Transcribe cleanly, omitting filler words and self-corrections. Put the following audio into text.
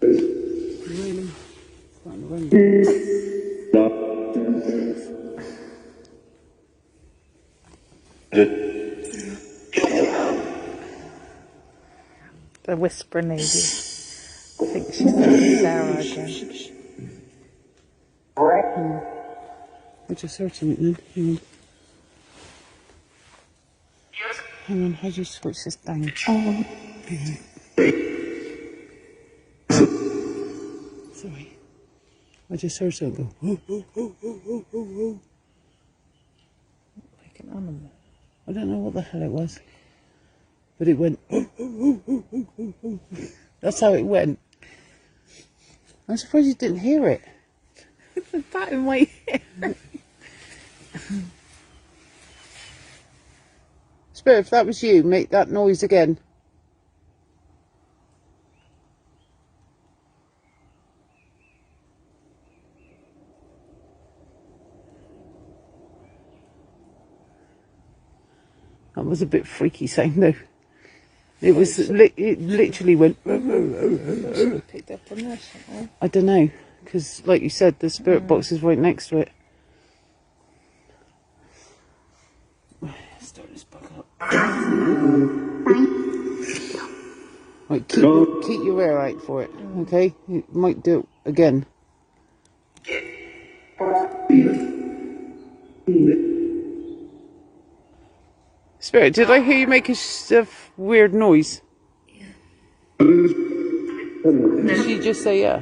Really? Starting to rain. The whispering lady. I think she's Sarah again. I just heard something then. Hang on, how do you switch this down? Sorry. I just heard something go. Like an animal. I don't know what the hell it was. But it went. That's how it went. I'm surprised you didn't hear it. That in my ear. Spirit, if that was you, make that noise again. That was a bit freaky sound though. It was, it literally went. Picked up on there somewhere. I don't know, because like you said, the spirit box is right next to it. Start this back up. Right, keep your ear out for it, okay? It might do it again. Spirit, did I hear you make a weird noise? Yeah. Did you just say yeah?